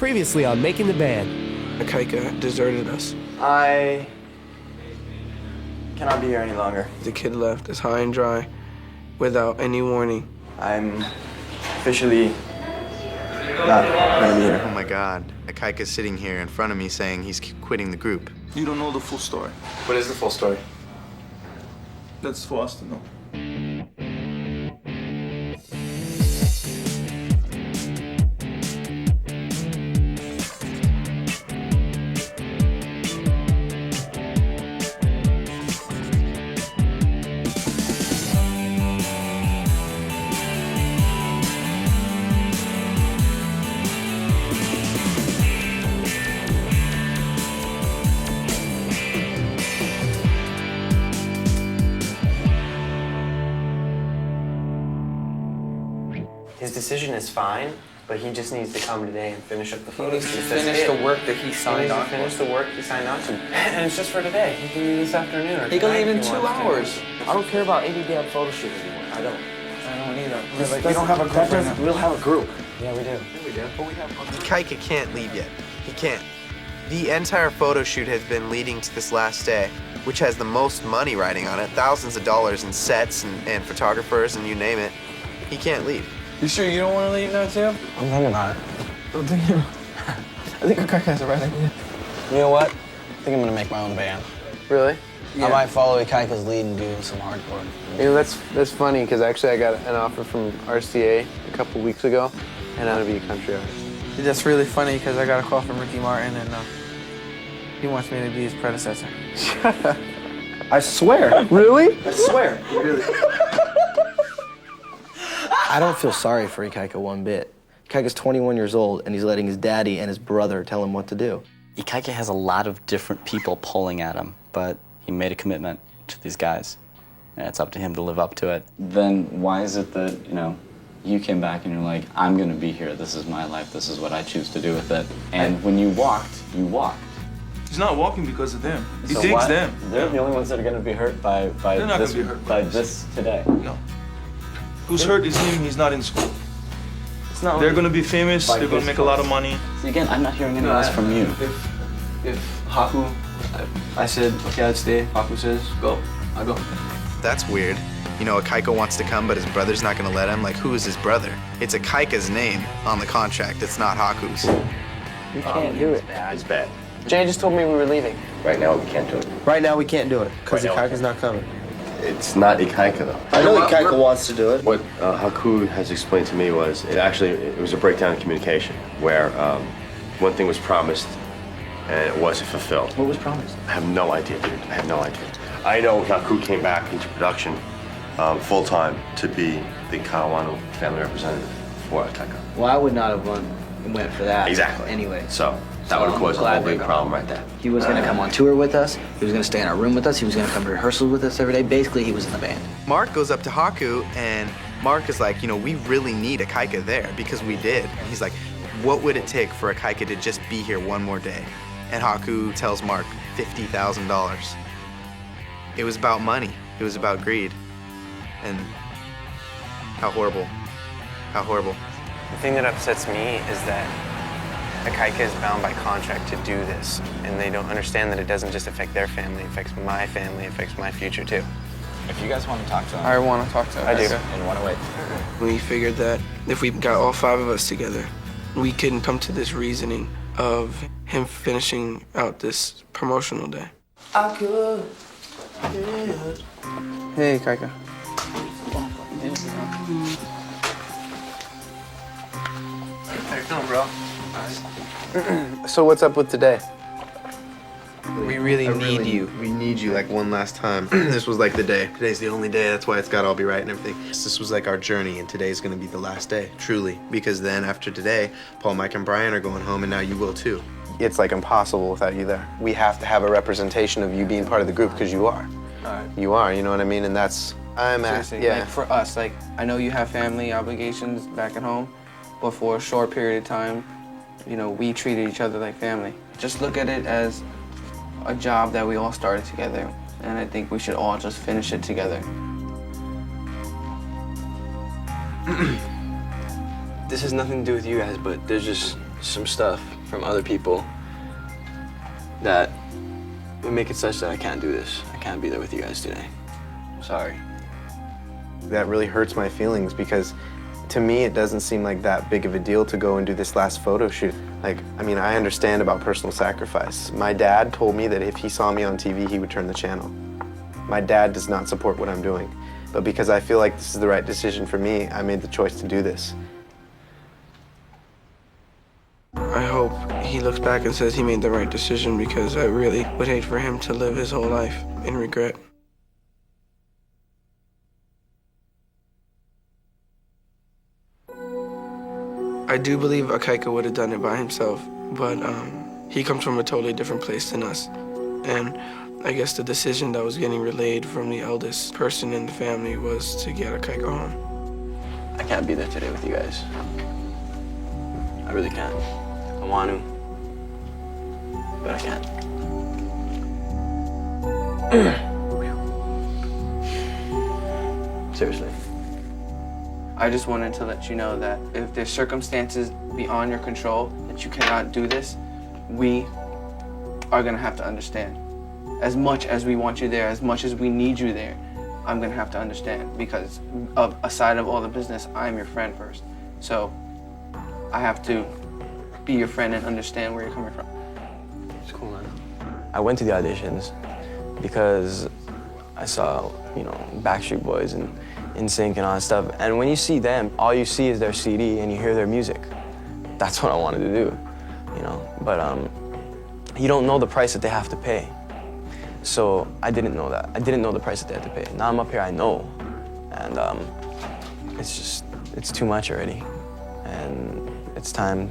Previously on Making the Band. Akaika deserted us. I cannot be here any longer. The kid left us high and dry without any warning. I'm officially not gonna be here. Oh my God, Akaika's sitting here in front of me saying he's quitting the group. You don't know the full story. What is the full story? That's for us to know. His decision is fine, but he just needs to come today and finish up the photo shoot. Finish the work that he signed on for. Finish the work he signed on to. And it's just for today. He can leave this afternoon or He can leave in tonight if 2 he wants to. hours. I don't care about any damn photo shoot anymore. I don't. I don't either. We don't have a group right now. We'll have a group. Yeah, we do. Akaika can't leave yet. He can't. The entire photo shoot has been leading to this last day, which has the most money riding on it, thousands of dollars in sets and photographers and you name it. He can't leave. You sure you don't want to leave now, Tim? I'm thinking about it. I think Akaika has the right idea. You know what? I think I'm gonna make my own band. Really? I might follow Akaika's lead and do some hardcore. You know, that's funny, because actually I got an offer from RCA a couple weeks ago, and I'm gonna be a country artist. That's really funny because I got a call from Ricky Martin and he wants me to be his predecessor. I swear. Really? I swear. Really. I don't feel sorry for Ikaika one bit. Ikaika's 21 years old and he's letting his daddy and his brother tell him what to do. Ikaika has a lot of different people pulling at him, but he made a commitment to these guys, and it's up to him to live up to it. Then why is it that, you came back and you're like, I'm gonna be here, this is my life, this is what I choose to do with it. And when you walked, you walked. He's not walking because of them. He So digs why- them. They're the only ones that are gonna be hurt by They're not this, gonna be hurt by this today. No. Who's hurt is him, he's not in school. It's not They're gonna be famous, they're gonna make a lot of money. See, again, I'm not hearing any less from you. If Haku, I said, okay, I'd stay. Haku says, go. I go. That's weird. Akaika wants to come, but his brother's not gonna let him. Like, who is his brother? It's Akaika's name on the contract, it's not Haku's. We can't do it. It's bad. Jay just told me we were leaving. Right now, we can't do it. Right now we can't do it because Right now. Ikaika's not coming. It's not Ikaika, though. I know Ikaika wants to do it. What Haku has explained to me was it was a breakdown in communication where one thing was promised and it wasn't fulfilled. What was promised? I have no idea, dude. I have no idea. I know Haku came back into production full-time to be the Kawano family representative for Ikaika. Well, I would not have went for that. Exactly. Anyway. So that would have caused a whole big problem right there. He was going to come on tour with us. He was going to stay in our room with us. He was going to come to rehearsals with us every day. Basically, he was in the band. Mark goes up to Haku, and Mark is like, we really need Akaika there because we did. And he's like, what would it take for Akaika to just be here one more day? And Haku tells Mark $50,000. It was about money. It was about greed. And how horrible. How horrible. The thing that upsets me is that Akaika is bound by contract to do this, and they don't understand that it doesn't just affect their family, it affects my family, it affects my future too. If you guys want to talk to him, I want to talk to him. I do. and want to wait. We figured that if we got all 5 of us together, we couldn't come to this reasoning of him finishing out this promotional day. I could. Hey, Ikaika. How you feeling, bro? So what's up with today? We really need you. We need you like one last time. This was like the day. Today's the only day, that's why it's gotta all be right and everything. This was like our journey, and today's gonna be the last day, truly. Because then after today, Paul, Mike, and Brian are going home, and now you will too. It's like impossible without you there. We have to have a representation of you being part of the group because you are. You are, you know what I mean? And that's, Seriously, yeah. like for us, like I know you have family obligations back at home, but for a short period of time, we treated each other like family. Just look at it as a job that we all started together, and I think we should all just finish it together. This has nothing to do with you guys, but there's just some stuff from other people that would make it such that I can't do this. I can't be there with you guys today. Sorry. That really hurts my feelings because to me it doesn't seem like that big of a deal to go and do this last photo shoot. Like, I mean, I understand about personal sacrifice. My dad told me that if he saw me on TV, he would turn the channel. My dad does not support what I'm doing. But because I feel like this is the right decision for me, I made the choice to do this. I hope he looks back and says he made the right decision because I really would hate for him to live his whole life in regret. I do believe Akaika would have done it by himself, but he comes from a totally different place than us. And I guess the decision that was getting relayed from the eldest person in the family was to get Akaika home. I can't be there today with you guys. I really can't. I want to, but I can't. Seriously. I just wanted to let you know that if there's circumstances beyond your control that you cannot do this, we are gonna have to understand. As much as we want you there, as much as we need you there, I'm gonna have to understand because aside of all the business, I'm your friend first. So I have to be your friend and understand where you're coming from. It's cool, man. I went to the auditions because I saw, you know, Backstreet Boys and NSYNC and all that stuff. And when you see them, all you see is their CD and you hear their music. That's what I wanted to do, you know. But you don't know the price that they have to pay. So I didn't know that. I didn't know the price that they had to pay. Now I'm up here, I know. And it's too much already. And it's time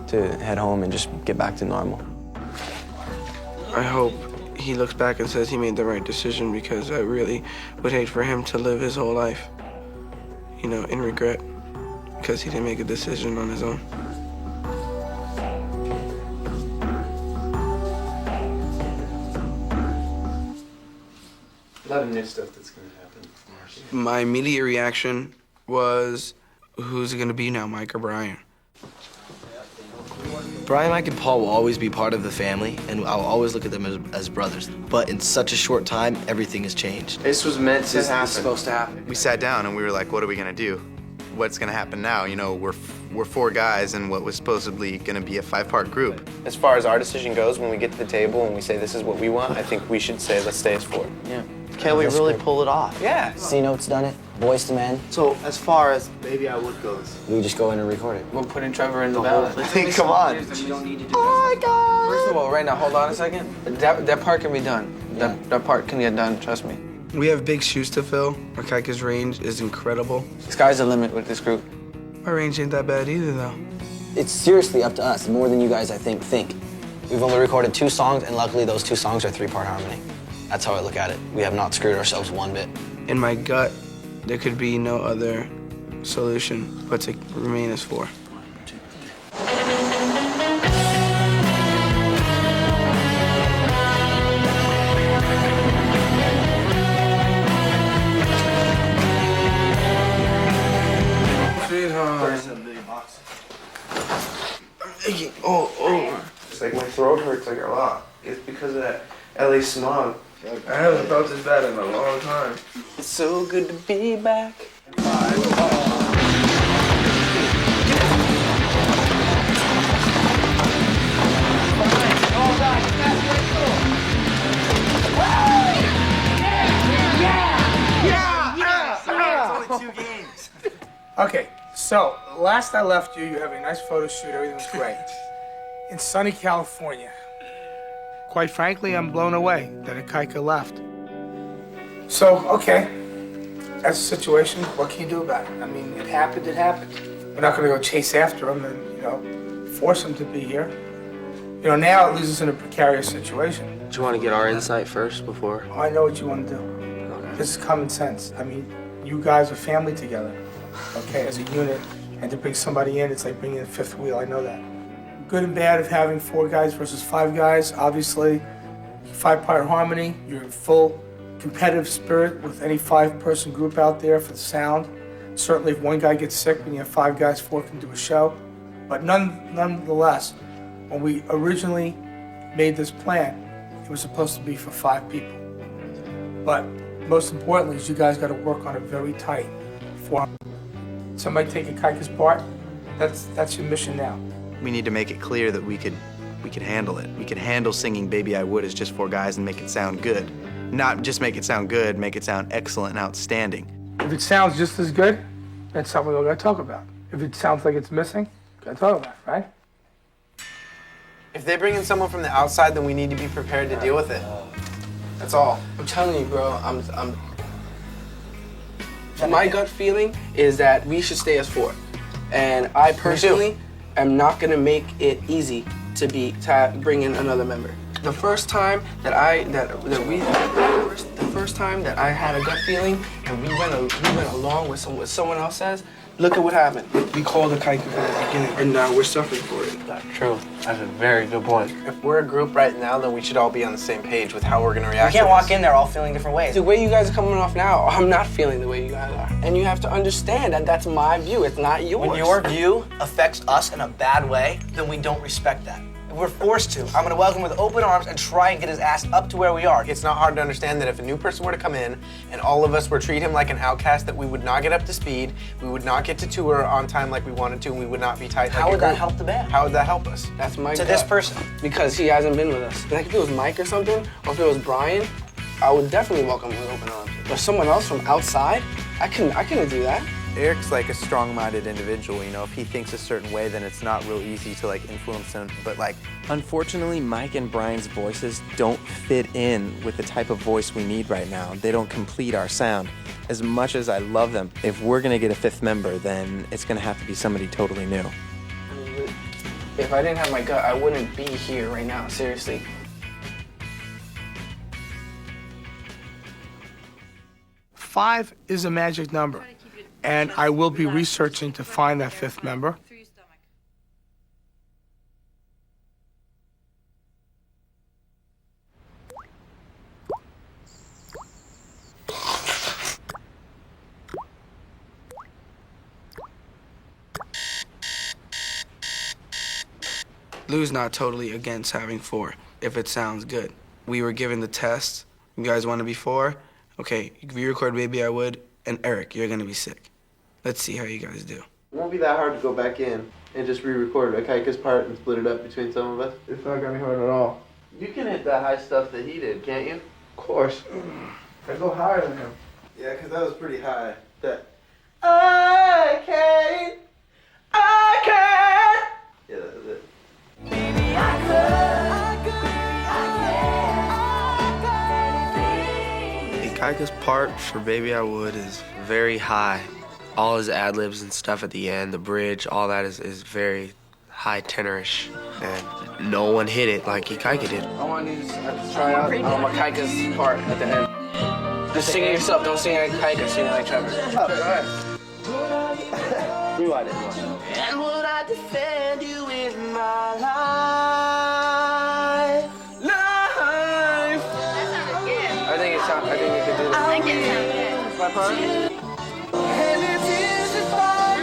to head home and just get back to normal. I hope he looks back and says he made the right decision because I really would hate for him to live his whole life, you know, in regret because he didn't make a decision on his own. A lot of new stuff that's gonna happen. My immediate reaction was, who's it gonna be now, Mike or Brian? Brian, Mike, and Paul will always be part of the family, and I'll always look at them as brothers. But in such a short time, everything has changed. This was meant to happen. It's supposed to happen. We sat down and we were like, what are we gonna do? What's gonna happen now? You know, we're 4 guys in what was supposedly gonna be a 5-part group. As far as our decision goes, when we get to the table and we say this is what we want, I think we should say let's stay as 4. Yeah. Can we really pull it off? Yeah. C-Note's done it, Boys to Men. So as far as Baby I Would goes, We just go in and record it. We'll put in Trevor in the ballot. I think, come on. You don't need to do oh my God! First of all, right now, hold on a second. That part can be done. Yeah. That part can get done, trust me. We have big shoes to fill. Akaika's range is incredible. Sky's the limit with this group. My range ain't that bad either, though. It's seriously up to us, more than you guys, I think. We've only recorded 2 songs, and luckily those 2 songs are 3-part harmony. That's how I look at it. We have not screwed ourselves one bit. In my gut, there could be no other solution but to remain as 4. Oh. It's like my throat hurts like a lot. It's because of that LA smog. I haven't felt this bad in a long time. It's so good to be back. Okay, so last I left you, you have a nice photo shoot, everything was great. In sunny California. Quite frankly, I'm blown away that Akaika left. So, okay, that's the situation. What can you do about it? I mean, it happened. We're not gonna go chase after him and, you know, force him to be here. You know, now it leaves us in a precarious situation. Do you want to get our insight first before? I know what you want to do. Okay. This is common sense. I mean, you guys are family together, okay, as a unit. And to bring somebody in, it's like bringing in a 5th wheel, I know that. Good and bad of having 4 guys versus 5 guys. Obviously, 5-part harmony, you're in full competitive spirit with any 5-person group out there for the sound. Certainly if one guy gets sick, when you have 5 guys, 4 can do a show. But nonetheless, when we originally made this plan, it was supposed to be for 5 people. But most importantly is you guys got to work on it very tight. For somebody taking Kaika's part, that's your mission now. We need to make it clear that we could handle it. We could handle singing Baby I Would as just 4 guys and make it sound good. Not just make it sound good, make it sound excellent and outstanding. If it sounds just as good, that's something we're going to talk about. If it sounds like it's missing, we're going to talk about it, right? If they bring in someone from the outside, then we need to be prepared to deal with it. That's all. I'm telling you, bro, my gut feeling is that we should stay as 4. And I personally am not gonna make it easy to bring in another member. The first time that I had a gut feeling and we went along with what someone else says, look at what happened. We called the Kaika from the beginning, and now we're suffering for it. That's true. That's a very good point. If we're a group right now, then we should all be on the same page with how we're gonna react. We can't walk in there all feeling different ways. The way you guys are coming off now, I'm not feeling the way you guys are. And you have to understand that that's my view, it's not yours. When your view affects us in a bad way, then we don't respect that. If we're forced to, I'm gonna welcome him with open arms and try and get his ass up to where we are. It's not hard to understand that if a new person were to come in and all of us were treat him like an outcast, that we would not get up to speed, we would not get to tour on time like we wanted to, and we would not be tight. How would that help the band? How would that help us? That's my To gut. this person. Because he hasn't been with us. Like if it was Mike or something, or if it was Brian, I would definitely welcome him with open arms. But someone else from outside, I couldn't do that. Eric's like a strong-minded individual, you know. If he thinks a certain way, then it's not real easy to like influence him. But like, unfortunately, Mike and Brian's voices don't fit in with the type of voice we need right now. They don't complete our sound. As much as I love them, if we're gonna get a 5th member, then it's gonna have to be somebody totally new. If I didn't have my gut, I wouldn't be here right now, seriously. Five is a magic number, and I will be researching to find that 5th member. Lou's not totally against having 4, if it sounds good. We were given the test. You guys want to be 4? Okay, we record Baby I Would, and Eric, you're gonna be sick. Let's see how you guys do. It won't be that hard to go back in and just re-record Akaika's part and split it up between some of us. It's not gonna be hard at all. You can hit that high stuff that he did, can't you? Of course. I go higher than him. Yeah, because that was pretty high. That. I can't. Yeah, that was it. Kaika's part for Baby I Would is very high. All his ad-libs and stuff at the end, the bridge, all that is very high tenorish. And no one hit it like Kaika did. I want you to try out Kaika's part at the end. Just sing it yourself, don't sing it like Kaika, sing it like Trevor. Oh, go ahead. Rewind it. And would I defend you with my life? I think you can do that. I think it sounds good. My part? And it is if I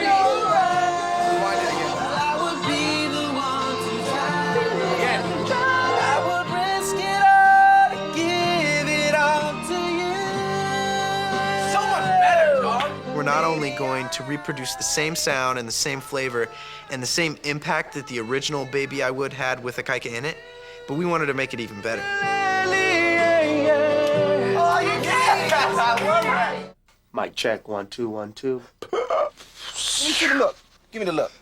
know right. Rewind it again. I would be the one to Again. I would risk it all to give it all to you. So much better, dog. we're not only going to reproduce the same sound and the same flavor and the same impact that the original Baby I Would had with Akaika in it, but we wanted to make it even better. Mic check, 1 2 1 2. Give me the look. Give me the look.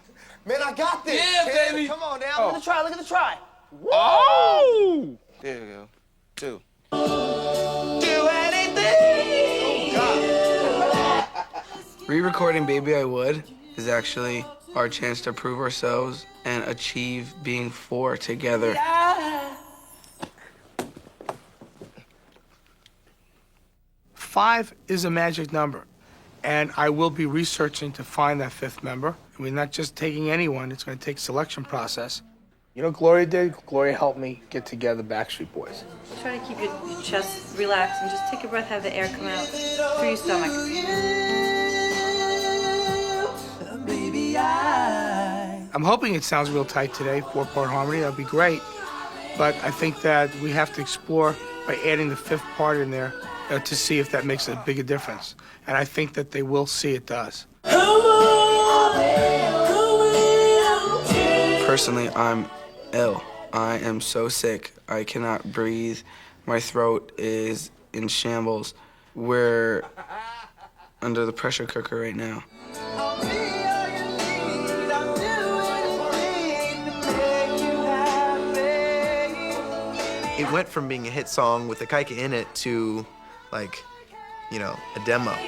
Man, I got this. Yeah, kid. baby. Come on now. Look at the try. Look at the try. Oh! There you go. 2. Do anything. Re-recording Baby I Would is actually our chance to prove ourselves and achieve being 4 together. Yeah. 5 is a magic number, and I will be researching to find that 5th member. We're not just taking anyone, it's going to take selection process. You know what Gloria did? Gloria helped me get together Backstreet Boys. Try to keep your chest relaxed and just take a breath, have the air come out through your stomach. Baby, I I'm hoping it sounds real tight today, 4-part harmony, that'd be great. But I think that we have to explore by adding the 5th part in there to see if that makes a bigger difference. And I think that they will see it does. Personally, I'm ill. I am so sick. I cannot breathe. My throat is in shambles. We're under the pressure cooker right now. It went from being a hit song with Akaika in it to, like, you know, a demo. I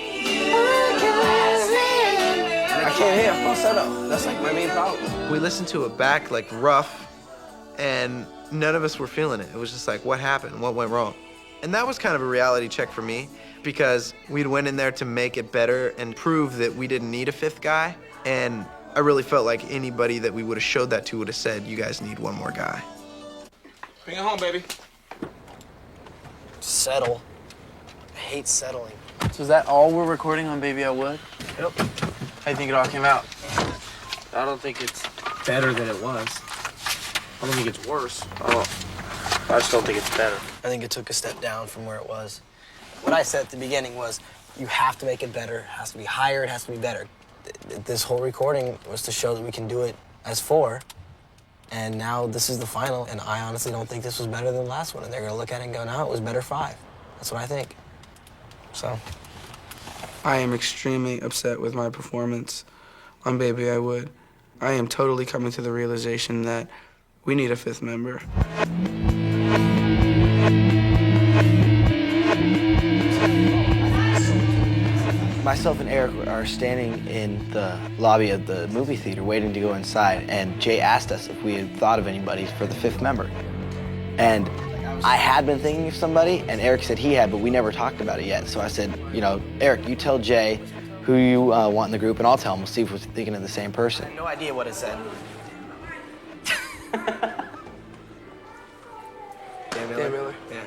can't hear falsetto. That's like my main problem. We listened to it back, like, rough, and none of us were feeling it. It was just like, what happened? What went wrong? And that was kind of a reality check for me, because we'd went in there to make it better and prove that we didn't need a 5th guy. And I really felt like anybody that we would have showed that to would have said, you guys need one more guy. Bring it home, baby. Settle. I hate settling. So is that all we're recording on Baby I Would? Yep. How do you think it all came out? I don't think it's better than it was. I don't think it's worse. I just don't think it's better. I think it took a step down from where it was. What I said at the beginning was, you have to make it better. It has to be higher, it has to be better. This whole recording was to show that we can do it as 4. And now this is the final, and I honestly don't think this was better than the last one. And they're gonna look at it and go, no, it was better 5. That's what I think. So. I am extremely upset with my performance on Baby I Would. I am totally coming to the realization that we need a 5th member. Myself and Eric are standing in the lobby of the movie theater waiting to go inside, and Jay asked us if we had thought of anybody for the 5th member. And I had been thinking of somebody, and Eric said he had, but we never talked about it yet. So I said, you know, Eric, you tell Jay who you want in the group, and I'll tell him. We'll see if we're thinking of the same person. No idea what it said. Dan Miller? Yeah.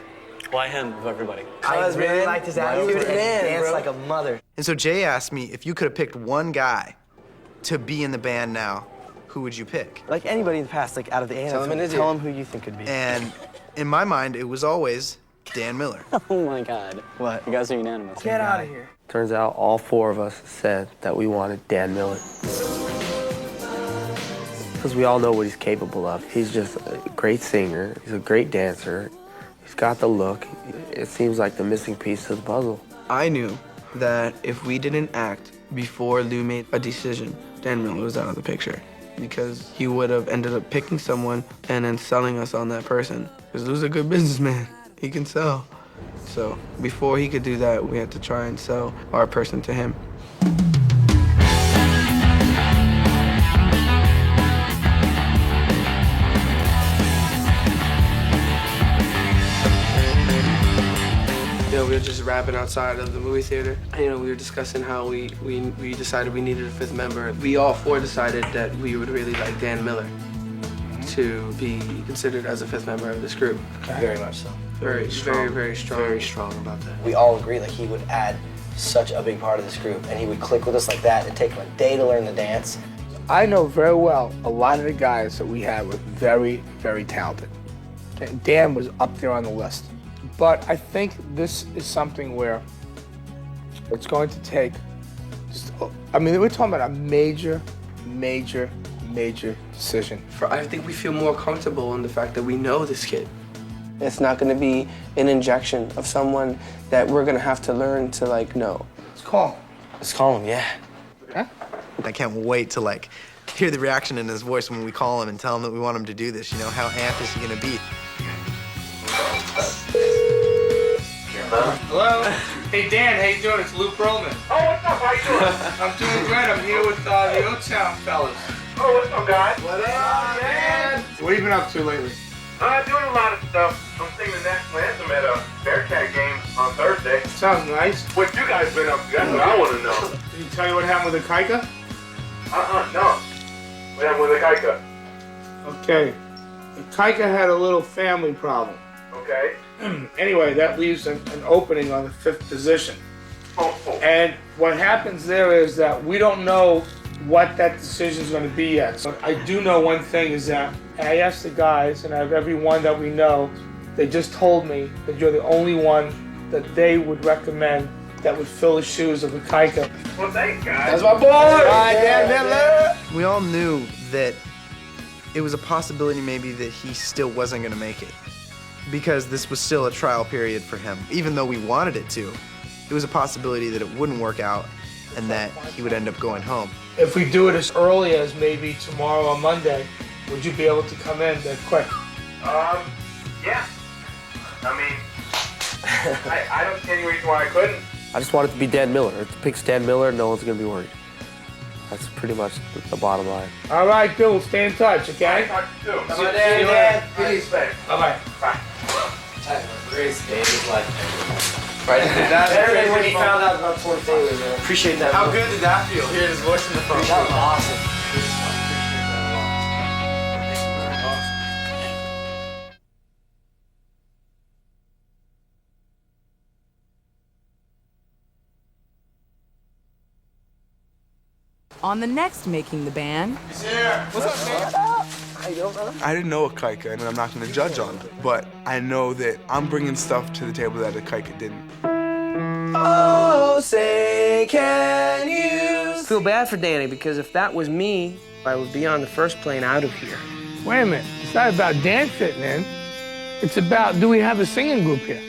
Why him of everybody? I really liked his attitude and Man, danced bro. like a mother. And so Jay asked me, if you could have picked one guy to be in the band now, who would you pick? Like anybody in the past, like out of the animals, tell him who you think could be. And in my mind, it was always Dan Miller. Oh my God. What? You guys are unanimous. Get out of here. Turns out all 4 of us said that we wanted Dan Miller. Because we all know what he's capable of. He's just a great singer. He's a great dancer. He's got the look. It seems like the missing piece to the puzzle. I knew that if we didn't act before Lou made a decision, Dan Miller was out of the picture, because he would have ended up picking someone and then selling us on that person. Because Lou's a good businessman. He can sell. So before he could do that, we had to try and sell our person to him. You know, we were just rapping outside of the movie theater. You know, we were discussing how we decided we needed a 5th member. We all 4 decided that we would really like Dan Miller to be considered as a 5th member of this group. Very much so. Very strong. Very strong about that. We all agree like he would add such a big part of this group, and he would click with us like that. It'd take him a day to learn the dance. I know very well a lot of the guys that we had were very, very talented. And Dan was up there on the list. But I think this is something where it's going to take, I mean, we're talking about a major decision. I think we feel more comfortable in the fact that we know this kid. It's not going to be an injection of someone that we're going to have to learn to, like, know. Let's call him. Let's call him, yeah. Okay. I can't wait to, like, hear the reaction in his voice when we call him and tell him that we want him to do this. You know, how amped is he going to be? Hello? Hey, Dan, how you doing? It's Luke Roman. Oh, what's up? How you doing? I'm doing great. I'm here with the OTOWN fellas. Oh, what's up, guys? What up, man? What have you been up to lately? Doing a lot of stuff. I'm singing the national anthem at a Bearcat game on Thursday. Sounds nice. What you guys been up to? That's what I want to know. Did he tell you what happened with the Kaika? No. What happened with the Kaika? Okay. The Kaika had a little family problem. Okay. Anyway, that leaves an opening on the 5th position. And what happens there is that we don't know what that decision's going to be yet. So I do know one thing is that I asked the guys, and I have everyone that we know, they just told me that you're the only one that they would recommend that would fill the shoes of Akaika. Well, thanks, guys. That's my boy! Dan Miller! We all knew that it was a possibility maybe that he still wasn't going to make it because this was still a trial period for him. Even though we wanted it to, it was a possibility that it wouldn't work out and that he would end up going home. If we do it as early as maybe tomorrow or Monday, would you be able to come in that quick? Yeah. I mean, I don't see any reason why I couldn't. I just want it to be Dan Miller. If it picks Dan Miller, no one's going to be worried. That's pretty much the bottom line. All right, good. We'll stay in touch, okay? Talk to you too. See you, Dan. Peace. Bye-bye. Bye. Grace Day is like Right? better than when he found out about Fort Taylor, man. Appreciate that. How good did that feel? Hearing his voice in the phone. That was awesome. On the next Making the Band. What's up, man? How you doing, brother? I didn't know Akaika, and I'm not going to judge on it, but I know that I'm bringing stuff to the table that Akaika didn't. Oh, say can you... I feel bad for Danny because if that was me, I would be on the first plane out of here. Wait a minute. It's not about Dan fitting in. It's about, do we have a singing group here?